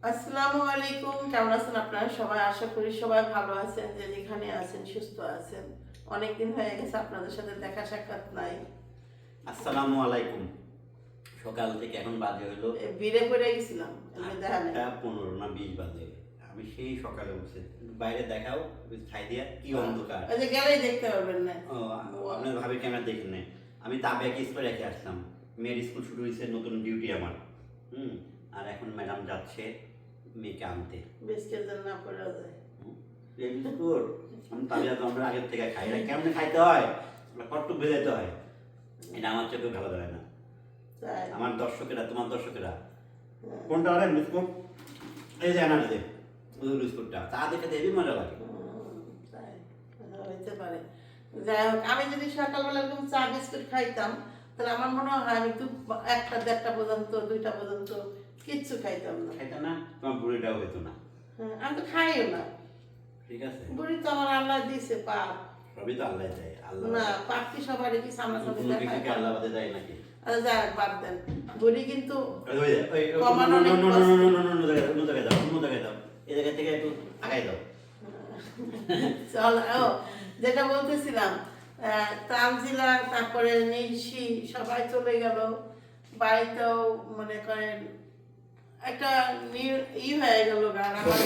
আসসালামু আলাইকুম, কেমন আছেন আপনারা সবাই? আশা করি সবাই ভালো আছেন, যে যেখানে আছেন সুস্থ আছেন। অনেকদিন হয়ে গেছে আপনাদের সাথে দেখা সাক্ষাৎ নাই। আসসালামু আলাইকুম। সকাল থেকে এখন বাজে হইলো বিড়ে পড়ে গেছিলাম, এমনি দেখা নেই। 8:15 না 20 বাজে। আমি সেই সকালে উঠছি, বাইরে দেখাও ছাই দিয়া কি অন্ধকার। ওই যে গেলেই দেখতে পারবেন না। ও, আপনার ভাবে ক্যামেরা দেখেন নাই। আমি তাবিয়াকে স্কুলে রেখে আসলাম। মেয়ের স্কুল শুরু হয়েছে, নতুন ডিউটি আমার। আর এখন ম্যাডাম যাচ্ছে মেয়েকে আনতে। বিস্কেট যেন না পড়ে যায়। এই বিস্কুট আমি তাবিয়া তো আমরা আগের থেকে খাই। এটা কেমনে খাইতে হয়, কট্টু ভেজাইতে হয়, এটা আমার চোখে ভালো ধরে না। তাই আমার দর্শকেরা, তোমার দর্শকেরা কোনটা অনেক বিস্কুট, এই যে আনার যে বিস্কুটটা তা দেখে দেবি মজা লাগে। তাই হইতে পারে। যাই হোক, আমি যদি সকালবেলা এরকম চা বিস্কুট খাইতাম, তাহলে আমার মনে হয় আমি তো 1টা 1:30 পর্যন্ত 2টা পর্যন্ত কিচ্ছু খাইতাম না। খাইতা না, তোমার বুড়িটাও হইতো না। আমি তো খাইও না। ঠিক আছে, বুড়ি তো আমার আল্লাহ দিছে পাপ। সবই তো আল্লাহ দেয়। আল্লাহ না, পাপ কি সবারই কি সামনাসামনি কোনো দেখায়? কিছুকে আল্লাহ বাদে দেয় নাকি? আচ্ছা যাক, বাদ দেন। বুড়ি কিন্তু কমানো কমানো অনেক কষ্ট। অন্য জায়গায় দাও, অন্য জায়গায় দাও, এই জায়গা থেকে একটু আগাই দাও। চল, ও যেটা বলতেছিলাম, তানজিলা, তারপরে নিশি সবাই চলে গেল। বাড়িতেও মনে করেন একটা হয়ে গেল, গান আমার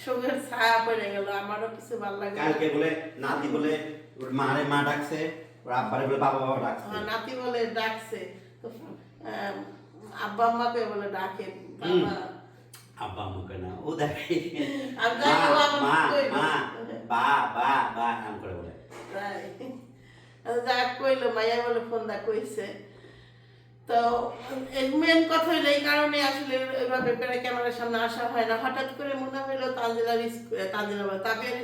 শোকের ছায়া পড়ে গেল। আমারও কিছু ভালো লাগে। কালকে বলে নাতি বলে ওর মারে মা ডাকছে, ওর আব্বারে বলে বাবা বাবা ডাকছে। নাতি বলে ডাকছে, তো আব্বা আম্মাকে বলে ডাকে বাবা। আব্বা আমাকে না, ও দেখে আমি জানি ও আমার মা কইলো। মা বা বা বা নাম করে বলে। তাই যাক, কইলো মাইয়া বলে ফোন দা কইছে। তো মেন কথা হইলো এই কারণে আসলে এভাবে করে ক্যামেরার সামনে আসা হয় না। হঠাৎ করে মনে হইলো তাবিয়ার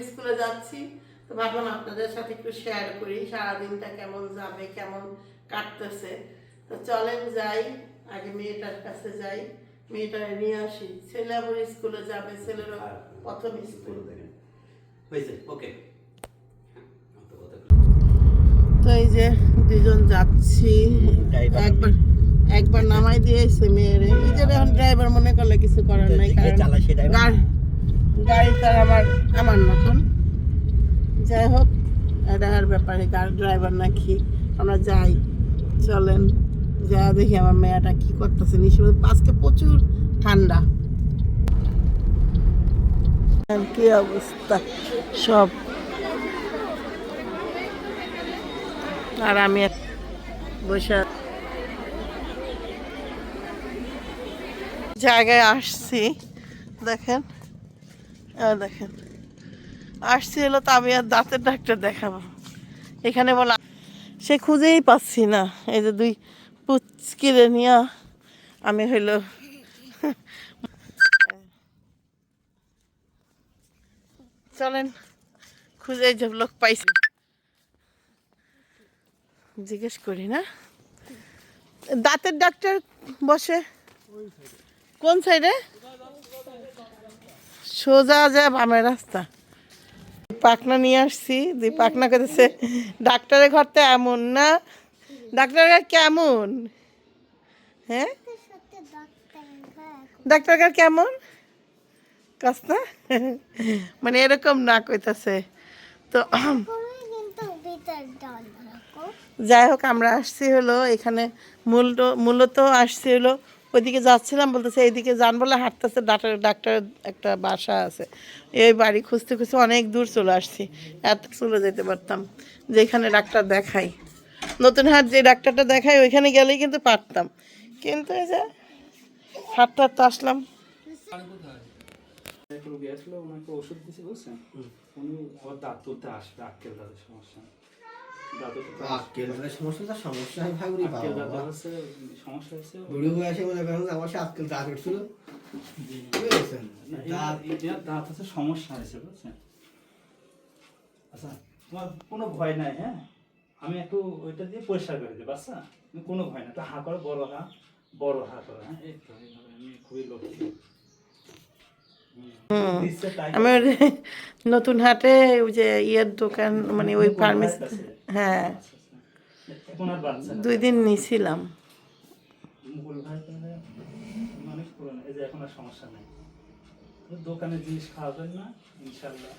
স্কুলে যাচ্ছি, তো ভাবলাম আপনাদের সাথে একটু শেয়ার করি সারাদিনটা কেমন যাবে, কেমন কাটতেছে। তো চলেন যাই, আগে মেয়েটার কাছে যাই, মেয়েটারে নিয়ে আসি। ছেলে আবার স্কুলে যাবে, ছেলেরও প্রথম স্কুল। হয়েছে, ওকে। তো এই যে দুজন যাচ্ছি, একবার একবার নামাই দিয়েছে মেয়েরে। নিজের এখন ড্রাইভার মনে করলে কিছু করার নাই, কারণ গাড়ি তার আমার নতুন। যাই হোক, এটার ব্যাপারে গাড়ি ড্রাইভার নাকি। আমরা যাই, চলেন যা দেখি আমার মেয়েটা কি করতেছে। নিশ্চয় আজকে প্রচুর ঠান্ডা। কি অবস্থা সব, আর আমি বসে জায়গায় আসছি। দেখেন, দেখেন আসছি হলো তাবিয়ার দাঁতের ডাক্তার দেখাবো। এখানে বলা সে খুঁজেই পাচ্ছি না। এই যে দুই পুচকিরে নিয়ে আমি হইলো চলেন খুঁজে যে লোক পাইছি, জিজ্ঞেস করি না। দাঁতের ডাক্তার বসে কোন সাইডে? সোজা যায় বামের রাস্তা। পাখনা নিয়ে আসছি, দুই পাখনা করতেছে ডাক্তারের ঘরটা এমন না। ডাক্তারের ঘর কেমন? হ্যাঁ, ডাক্তার ঘর কেমন কাজ না? মানে এরকম না কইতাছে। তো যাই হোক, আমরা আসছি হলো এখানে মূলত আসছি হলো ওইদিকে যাচ্ছিলাম, বলতেছে এইদিকে যান বলে হাঁটতেছে। ডাক্তার একটা বাসা আছে, এই বাড়ি খুঁজতে খুঁজতে অনেক দূর চলে আসছি। এত চলে যেতে পারতাম, যেখানে ডাক্তার দেখাই, নতুন হাট যে ডাক্তারটা দেখাই ওইখানে গেলেই কিন্তু পারতাম, কিন্তু এই যে হাঁটতে হাঁটতে আসলাম। রোগী আসলো, ওনাকে ওষুধ দিয়েছি বুঝছেন। উনি আবার দাঁত তুলতে আসবে, আক্কেল দাঁতের সমস্যা। সমস্যা হয় ভাই, উনি আক্কেল দাঁতের হচ্ছে সমস্যা হয়েছে। বুড়ি হয়ে আসে মনে করেন আমার সে আজকাল দাঁত উঠছিল, বুঝেছেন? দাঁত হচ্ছে সমস্যা হয়েছে বুঝছেন। আচ্ছা, তোমার কোনো ভয় নাই, হ্যাঁ আমি একটু ওইটা দিয়ে পরিষ্কার করে দিই, বাচ্চা কোনো ভয় নাই। তো হা করো, বড় হা করো, হ্যাঁ এই তো আমি খুবই লক্ষ্মী। আমি নতুন হাটে ওই যে ইয়ের দোকান, মানে ওই ফার্মেসি, হ্যাঁ 2 দিন নিছিলাম। মুকুল ভাই মানে পুরো এই যে এখন আর সমস্যা নেই। দোকানে জিনিস খাওয়াবেন না ইনশাল্লাহ।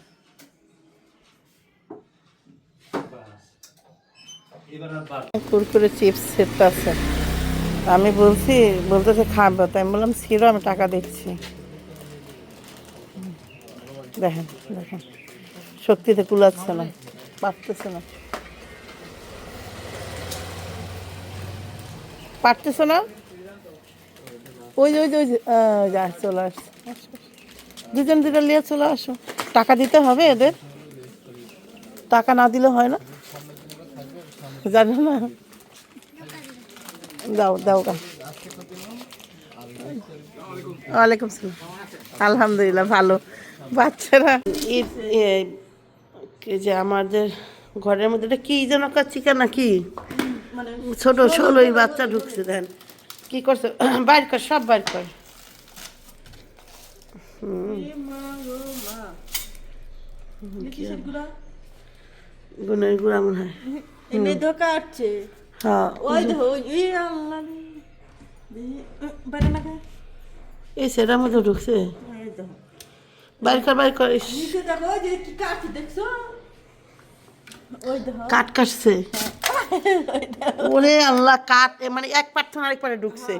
বাস এবার আর বাদ। কুরকুরে চিপস সেটটা আছে, আমি বলতেছে খাবো, তাই আমি বললাম ছিল, আমি টাকা দিচ্ছি। দেখেন দেখেন, শক্তিতে কুলাচ্ছে না, পারতেছে না, পারতেছে না। ওই যে ওই যে ওই যে যা চলে আসছে, দুজন দুজন নিয়ে চলে আসো। টাকা দিতে হবে এদের, টাকা না দিলে হয় না, জানো না। দাও দাও গা। ওয়ালাইকুম সালাম। আলহামদুলিল্লাহ ভালো। বাচ্চারা ঈদ যে আমাদের ঘরের মধ্যে এটা কি যেন চিকেন না কি ছোট ষোলোই বাচ্চা ঢুকছে, দেন কি করছে, বাইর কর, সব বাইর কর। গুনের গুড়া মনে হয়। এনে ধোকা আসছে, হ্যাঁ ওই দেখো ওই আল্লাহ বাইরে না খায়, এই সেটার মধ্যে ঢুকছে, এই দেখো বাইর কর বাইর কর। ইস, নিচে দেখো ওই যে কি কাটছে দেখছো, ওই দেখো কাঠ কাটছে, ওরে আল্লাহ, কাঠ মানে এক পাট থেকে আরেক পারে ঢুকছে,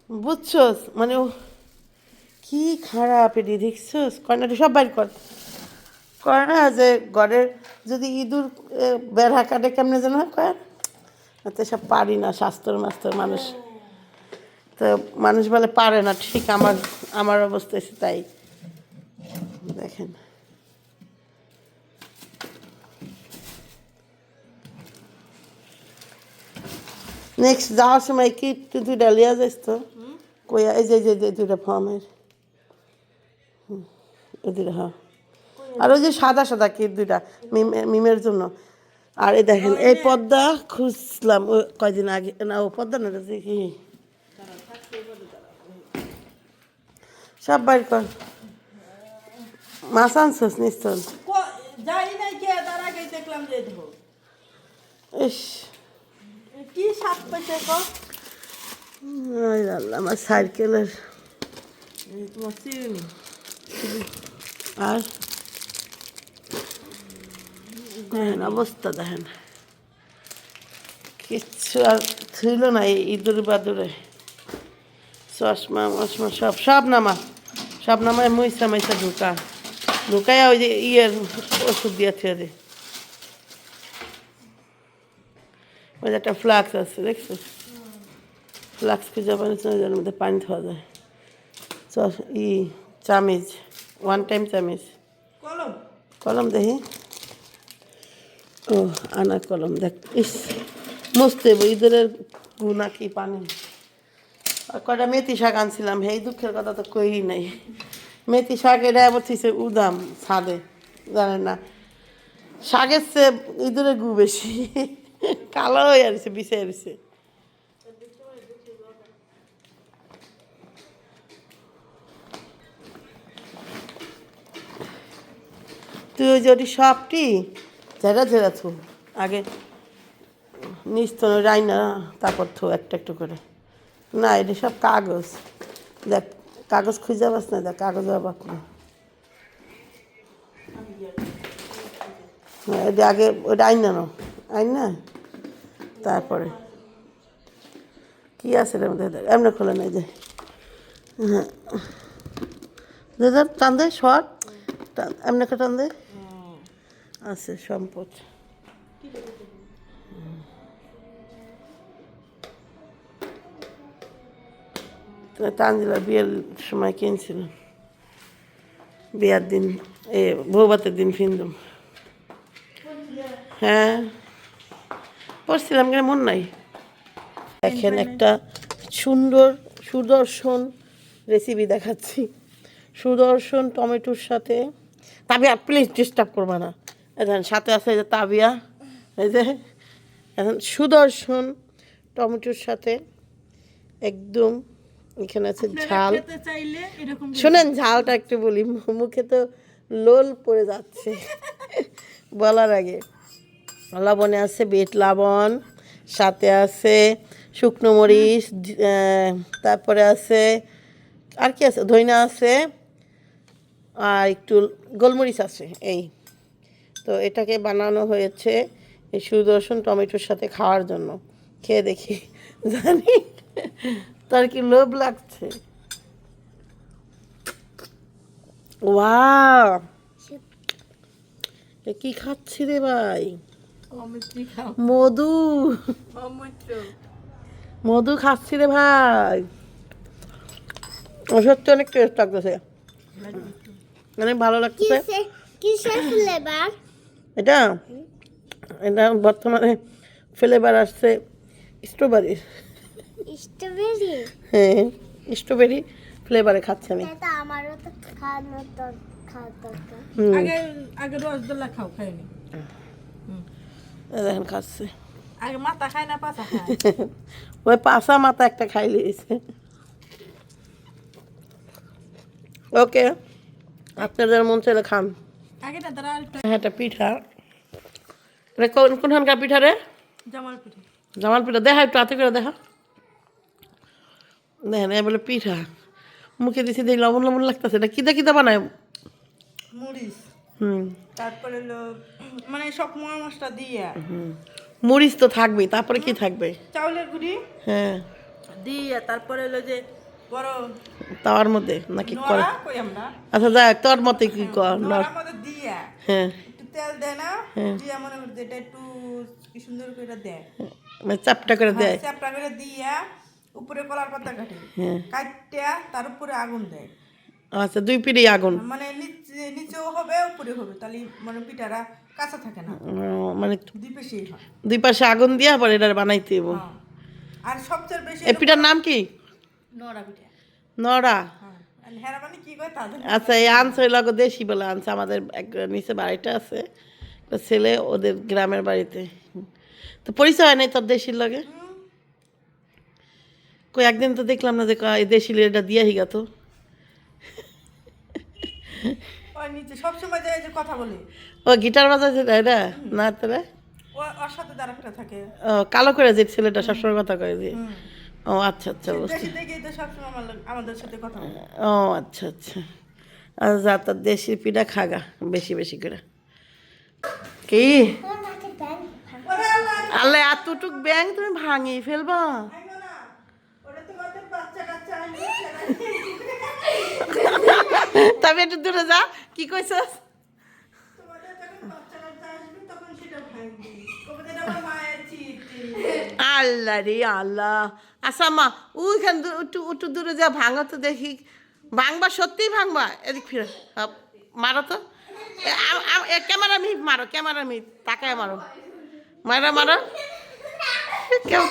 বুঝছস, মানে ও কি খারাপ এটি, দেখছস। কয়নাটি সব বাইর কর, কয় না যে ঘরের যদি ইঁদুর বেড়া কাটে কেমনে যেন কয়, তো সব পারি না, স্বাস্থ্যর মাস্টার মানুষ তো মানুষ বলে পারে না, ঠিক আমার আমার অবস্থা এসে তাই। দেখেন নেক্সট যাওয়ার সময় কি তুই দুইটা লিয়া যাইস তো, কইয়া এই যে যে দুইটা ফর্মের এই দুইটা, হ্যাঁ, আর ওই যে সাদা সাদা কি দুইটা মিমের জন্য। আর এই দেখেন এই পর্দা খুঁজলাম ওই কয়দিন আগে, না ও পর্দা না, কি সব বাইর কর। মাছ আনছস নিশ্চয়, যাই নাই কে তার আগে দেখলাম যে দেখো ইস কি সাপ পেয়েছে কো, আল্লাহ, আমার সাইকেলের তোমার চিনি আর দেখেন অবস্থা, দেখেন কিচ্ছু আর ছিল না এই ইঁদুর বাদুরে, চশমা মশমা সব সব নামায় মইসা মইসা ঢুকায় ওই যে ইয়ের ওষুধ দিয়ে থুয়ে দে। ওই যে একটা ফ্লাক্স আছে দেখছো, ফ্লাক্স খুঁজে পাচ্ছি, ওই মধ্যে পানি খাওয়া যায়। চামিচ, ওয়ান টাইম চামিচ, কলম কলম দেখি, ও আনা কলম দেখ, ইস মস্তে ইঁদুরের গুণা কি পানি। আর কয়টা মেথি শাক আনছিলাম, এই দুঃখের কথা তো কই নাই। মেথি শাক এটা আবার থিছে উদাম ছাদে, জানেন না, শাকের চেয়ে ইঁদুরের গু বেশি, কালো হয়ে আসছে, বিছে আসছে। তুই ওই যদি সবটি ঝেড়া ঝেড়া থু আগে, নিস্তন রাইনা তারপর থু একটা একটু করে। না এটা সব কাগজ, দেখ কাগজ খুঁজে পাস না, দেখ কাগজ অবাক না। হ্যাঁ এটা আগে ওইটা আইন না তারপরে কি আছে এর মধ্যে, দেখ এমনি খোলে নাই যে, হ্যাঁ দাদা টান দে, শর্ট এমনি টান দে, আছে সম্পদ। তানজিলার বিয়ের সময় কিনছিলাম, বিয়ার দিন বৌভাতের দিন ফিন্দুম। হ্যাঁ পড়ছিলাম, কেন মন নাই। দেখেন একটা সুদর্শন রেসিপি দেখাচ্ছি, সুদর্শন টমেটোর সাথে তাবিয়া, প্লিজ ডিস্টার্ব করবা না। এখন সাথে আছে এই যে তাবিয়া, এই যে এখন সুদর্শন টমেটোর সাথে একদম, এখানে আছে ঝাল। খেতে চাইলে এরকম শোনেন ঝালটা একটু বলি, মুখে তো লোল পড়ে যাচ্ছে বলার আগে। লবণে আছে বিট লবণ, সাথে আছে শুকনো মরিচ, তারপরে আছে আর কি আছে, ধইনা আছে আর একটু গোলমরিচ আছে এই। তো এটাকে বানানো হয়েছে এই সুদর্শন টমেটোর সাথে খাওয়ার জন্য। খেয়ে দেখি, জানি তার কি লোভ লাগছে। ওয়াও, এ কি খাচ্ছি রে ভাই? অমিত্রি খাও, মধু, অমিত্র। মধু খাচ্ছি রে ভাই। ও সত্যি অনেক টেস্ট লাগতেছে, অনেক ভালো লাগতেছে। কিসের ফ্লেভার? এটা এটা বর্তমানে ফ্লেভার আসছে স্ট্রবেরির। স্ট্রবেরি? হ্যাঁ, স্ট্রবেরি ফ্লেভারে খাচ্ছি আমি। এটা আমারও তো খাওয়ার দরকার। হুম, আগে আগে রসগোল্লা খাও, খাইনি। এই দেখেন খাচ্ছে। আগে মাথা খায় না পাতা খায়। ওই পাশা মাথা একটা খাই লিয়েছে। ওকে, আপনাদের মন চাইলে খান। আগেটা দ্বারা আরেকটা হ্যাঁ, এটা পিঠা। এটা কোনখানকার পিঠা রে? জামাল পিঠে। জামাল পিঠা দেখা, একটু হাতে করে দেখা। দেখেন এ বলে পিঠা, মুখে দিছি দেখি লবণ লবণ লাগতেছে। এটা কিদা কিদা বানায়? মরিচ, হুম, তারপরে হলো মানে সব ময় মশলা দিয়ে, মরিচ তো থাকবেই, তারপরে কি থাকবে? চাউলের গুঁড়ি হ্যাঁ, দিয়ে, তারপরে হলো যে বড় তাওয়ার মধ্যে নাকি করে? নড়া কই আমরা, আচ্ছা যাক, তোর মতে কি কর? নড়ার মধ্যে দিয়া হ্যাঁ, একটু তেল দেয় না, দিয়া মনে করতে এটা একটু কি সুন্দর করে দেয়, মানে চাপটা করে দেয়। চ্যাপটা করে দিয়া উপরে কলার পাতা কাটে, হ্যাঁ, কাটটা তার উপরে আগুন দেয়। আচ্ছা, দুই পিঠি আগুন। মানে নিচেও হবে উপরে হবে, তাহলে মানে পিঠাটা কাঁচা থাকে না, মানে দুই পেশেই হয়। দুই পাশে আগুন দিয়া পরে এটা বানাইতে হইব। হ্যাঁ। আর সবচেয়ে বেশি এই পিঠার নাম কি? নড়া পিঠা। নড়া। হ্যাঁ, আর হেরা মানে কি কয় তা জানি না। আচ্ছা, এই আনছে হইল গো দেশি বলে আনছে। আমাদের এক নিচে বাড়িটা আছে, একটা ছেলে ওদের গ্রামের বাড়িতে। তো পরিচয় হয় নাই তোর দেশির লগে? কই একদিন তো দেখলাম না যে এই দেশি এটা দিয়া হিগা তো। ওই নিচে সবসময় যায় যে কথা বলে, ও গিটার বাজাইছে তাই না? না তাহলে ওর সাথে তার একটা থাকে। ও কালো করে যে ছেলেটা সবসময় কথা কয়ে যে। ও আচ্ছা আচ্ছা, বুঝতে। দেশি দেখেই তো সবসময় আমাদের সাথে কথা বলে। ও আচ্ছা আচ্ছা, আচ্ছা যা, তোর দেশি পিঠা খাগা বেশি বেশি করে। কি ওর মাথায় ব্যাং। ওরে আল্লাহ, আল্লাহ, এতটুক ব্যাং তুমি ভাঙিয়ে ফেলবা? আইনো না, ওটা তোমাদের বাচ্চা কাচ্চা আনবে। তবে একটু দূরে যা। কি কইছস? তোমাদের যখন বাচ্চা কাচ্চা আসবে তখন সেটা ভাঙবি, কবে যেন আমার মায়ের চিঠি। আল্লাহ রে আল্লাহ। আচ্ছা মা, ওইখান একটু একটু দূরে যা, ভাঙো তো দেখি। ভাঙবা, সত্যিই ভাঙবা? এদিক ফিরে মারো তো। ক্যামেরা মি মারো, ক্যামেরা মি তাকায় মারো, মারো মারো। কেউ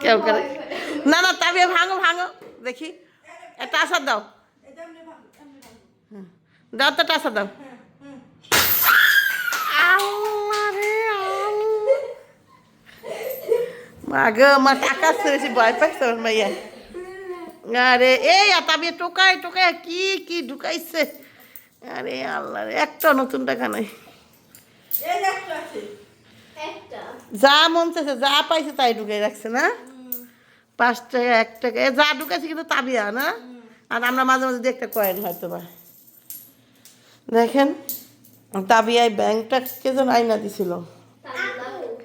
কেউ করে না না, তবে ভাঙো ভাঙো দেখি। একটা আশা দাও, দাও তো টাসা দাও। আল্লাহ রে আল্লাহ। মা গো, মা টাকা বেশি ভয় পাইছে ওর মাইয়া। আরে এই তাবি টোকায় টোকায় কি কি ঢুকাইছে। আরে আল্লাহ রে, একটা নতুন টাকা নাই। এই যে একটা আছে। যা মন চাইছে, যা পাইছে তাই ঢুকাই রাখছে না। 5 টাকা 1 টাকা এ যা ঢুকাইছে কিন্তু তাবিয়া না। আর আমরা মাঝে মাঝে দেখতে কয়েন হয়তো বা দেখেন, তাবিয়ায় ব্যাংকটা কে যেন আইনা দিছিল,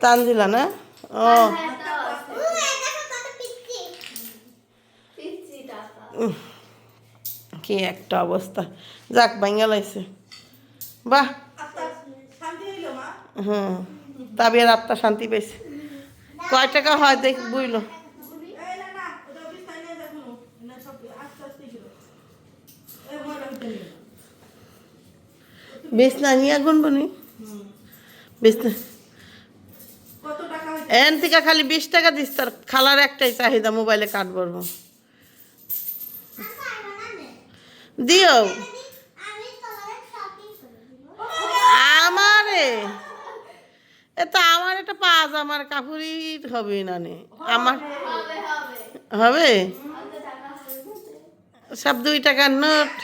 তানজিলা না? ও কি একটা অবস্থা। যাক, ভাঙ্গা লাইছে। বাহ, আত্মা শান্তি হইলো মা। হুম, তাবিয়ার আত্মা শান্তি পেয়েছে। কয় টাকা হয় দেখ বুঝলো। এই না না, ওটা বিস্তার নিয়ে যাবো না, সব আস্তে আস্তে ছিল। এই ময়লা হইতে নিয়ে। বেশ না নিয়ে গুনবো নি, বেশ না। কত টাকা হইতে? এন থেকে খালি 20 টাকা দিস, তার খালার একটাই চাহিদা, মোবাইলে কাট বলবো দিও আমারে। এটা আমার একটা পাঁচ, আমার কাপড়ই হবে না নে আমার। হবে সব 2 টাকার নোট।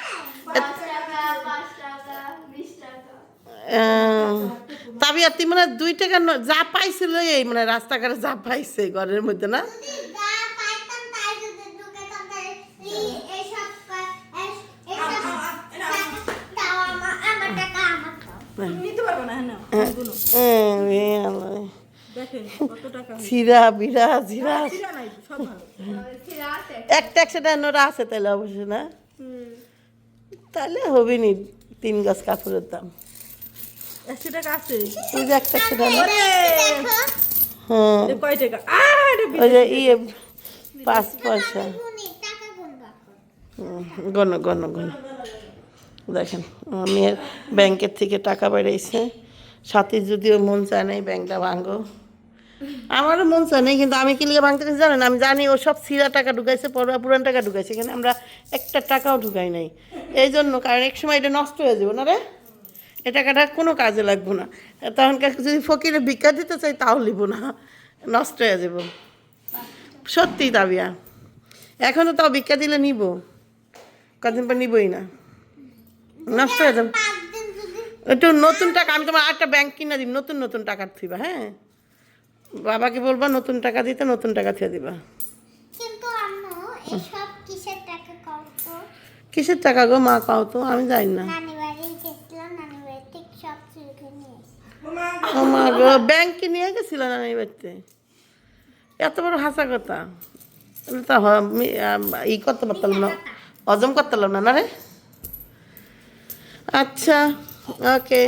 তবে তুই মানে 2 টাকার নোট যা পাইছিল এই মানে রাস্তাঘাটে যা পাইছে ঘরের মধ্যে না। তুমি নিতে পারবে না হ্যাঁ না কোনো দেখেন কত টাকা হয়েছে। জিরা বিরা জিরা ছিঁড়া নাই সব ভালো একটা একশোটা নোরা আছে তাহলে অবশ্যই না তাহলে হবে নি 3 গজ কাপড়ের দাম 100 টাকা আছে ওই যে একটা একশোটা ওরে হ্যাঁ এ কয় টাকা এটা ওই যে 5 পয়সা টাকা গুনবা গণ গণ গণ দেখেন মেয়ের ব্যাংকের থেকে টাকা বেরিয়েছে সাথে যদিও মন চায় নাই ব্যাংকটা ভাঙো আমারও মন চায় নাই কিন্তু আমি কি লিগে ভাঙতে গেছি জানেন আমি জানি ও সব ছিঁড়া টাকা ঢুকাইছে পুরান টাকা ঢুকাইছে এখানে আমরা একটা টাকাও ঢুকাই নাই এই জন্য কারণ এক সময় এটা নষ্ট হয়ে যাবো না রে এ টাকাটা কোনো কাজে লাগবো না তখনকার যদি ফকিরে ভিক্ষা দিতে চাই তাও লিব না নষ্ট হয়ে যাব সত্যি দাবিয়া এখনও তাও ভিক্ষা দিলে নিব কদিন পর নিবই না নষ্ট হয়ে যাবে 5 দিন যদি একটু নতুন টাকা আমি তোমার একটা ব্যাংক কিনা দিব নতুন টাকা থিবা হ্যাঁ বাবাকে বলবা নতুন টাকা দিতে নতুন টাকা থিয়ে দিবা কিন্তু আম্মু এসব কিসের টাকা কত কিসের টাকা গো মা কাও তো আমি জানি না নানি বাড়ি গেছিলাম নানি বাড়ি থেকে সব চুলকে নিয়ে এসেছি। ও মা গো ব্যাংকে নিয়ে গেছিল না এই বাড়িতে এত বড় হাসা কথা তাহলে তো ই করতে পারতাম না হজম করতে পারলাম না রে আচ্ছা ওকে